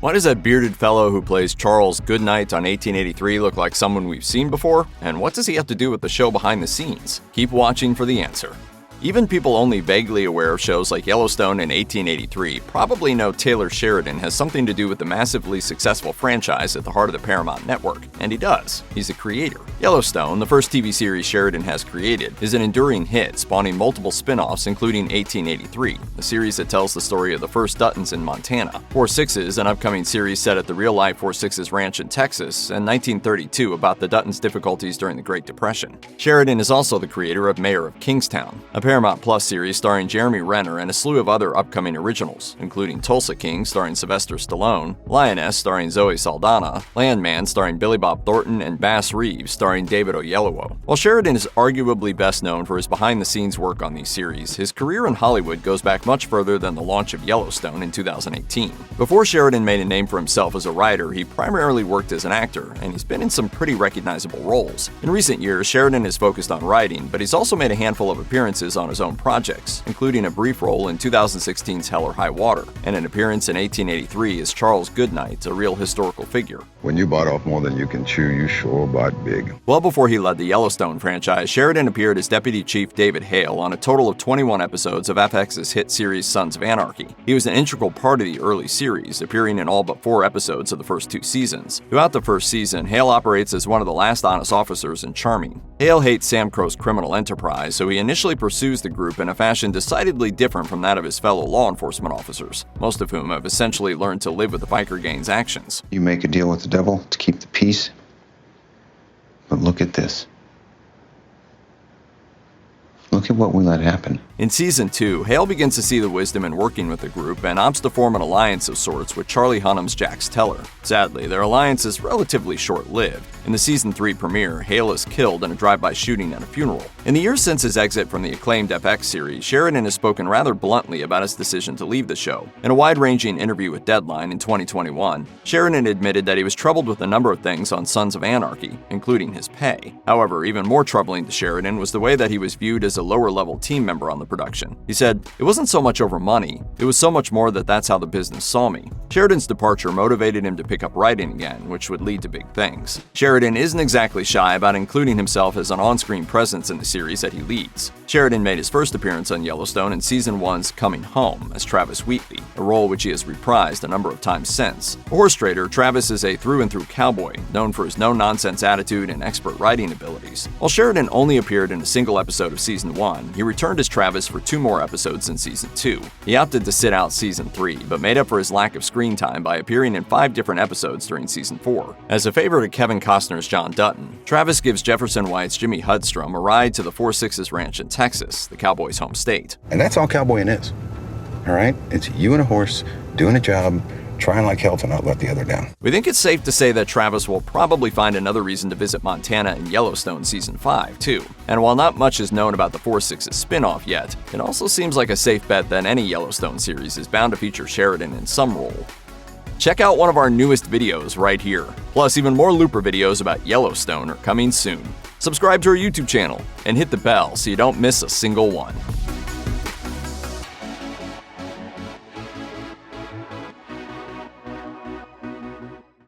Why does that bearded fellow who plays Charles Goodnight on 1883 look like someone we've seen before? And what does he have to do with the show behind the scenes? Keep watching for the answer. Even people only vaguely aware of shows like Yellowstone and 1883 probably know Taylor Sheridan has something to do with the massively successful franchise at the heart of the Paramount Network, and he does. He's a creator. Yellowstone, the first TV series Sheridan has created, is an enduring hit, spawning multiple spin-offs including 1883, a series that tells the story of the first Duttons in Montana, 4/6, an upcoming series set at the real-life 4/6 ranch in Texas, and 1932 about the Duttons' difficulties during the Great Depression. Sheridan is also the creator of Mayor of Kingstown, a Paramount Plus series starring Jeremy Renner and a slew of other upcoming originals, including Tulsa King starring Sylvester Stallone, Lioness starring Zoe Saldana, Landman starring Billy Bob Thornton, and Bass Reeves starring David Oyelowo. While Sheridan is arguably best known for his behind-the-scenes work on these series, his career in Hollywood goes back much further than the launch of Yellowstone in 2018. Before Sheridan made a name for himself as a writer, he primarily worked as an actor, and he's been in some pretty recognizable roles. In recent years, Sheridan has focused on writing, but he's also made a handful of appearances on his own projects, including a brief role in 2016's Hell or High Water, and an appearance in 1883 as Charles Goodnight, a real historical figure. When you bite off more than you can chew, you sure bite big. Well before he led the Yellowstone franchise, Sheridan appeared as Deputy Chief David Hale on a total of 21 episodes of FX's hit series Sons of Anarchy. He was an integral part of the early series, appearing in all but 4 episodes of the first 2 seasons. Throughout the first season, Hale operates as one of the last honest officers in Charming. Hale hates Sam Crow's criminal enterprise, so he initially pursues the group in a fashion decidedly different from that of his fellow law enforcement officers, most of whom have essentially learned to live with the biker gang's actions. You make a deal with the devil to keep the peace, but look at this. Look at what we let happen. In Season 2, Hale begins to see the wisdom in working with the group and opts to form an alliance of sorts with Charlie Hunnam's Jax Teller. Sadly, their alliance is relatively short-lived. In the Season 3 premiere, Hale is killed in a drive-by shooting at a funeral. In the years since his exit from the acclaimed FX series, Sheridan has spoken rather bluntly about his decision to leave the show. In a wide-ranging interview with Deadline in 2021, Sheridan admitted that he was troubled with a number of things on Sons of Anarchy, including his pay. However, even more troubling to Sheridan was the way that he was viewed as a lower-level team member on the production. He said, "It wasn't so much over money, it was so much more that that's how the business saw me." Sheridan's departure motivated him to pick up writing again, which would lead to big things. Sheridan isn't exactly shy about including himself as an on-screen presence in the series that he leads. Sheridan made his first appearance on Yellowstone in Season 1's Coming Home as Travis Wheatley, a role which he has reprised a number of times since. A horse trader, Travis is a through-and-through cowboy, known for his no-nonsense attitude and expert writing abilities. While Sheridan only appeared in a single episode of Season 1, he returned as Travis for 2 more episodes in Season 2. He opted to sit out Season 3, but made up for his lack of screen time by appearing in 5 different episodes during Season 4. As a favor to Kevin Costner's John Dutton, Travis gives Jefferson White's Jimmy Hudstrom a ride to the 4/6 ranch in Texas, the Cowboys' home state. And that's all cowboying is, all right? It's you and a horse doing a job, trying like hell to not let the other down. We think it's safe to say that Travis will probably find another reason to visit Montana in Yellowstone Season 5, too. And while not much is known about the 4/6's spin-off yet, it also seems like a safe bet that any Yellowstone series is bound to feature Sheridan in some role. Check out one of our newest videos right here. Plus, even more Looper videos about Yellowstone are coming soon. Subscribe to our YouTube channel and hit the bell so you don't miss a single one.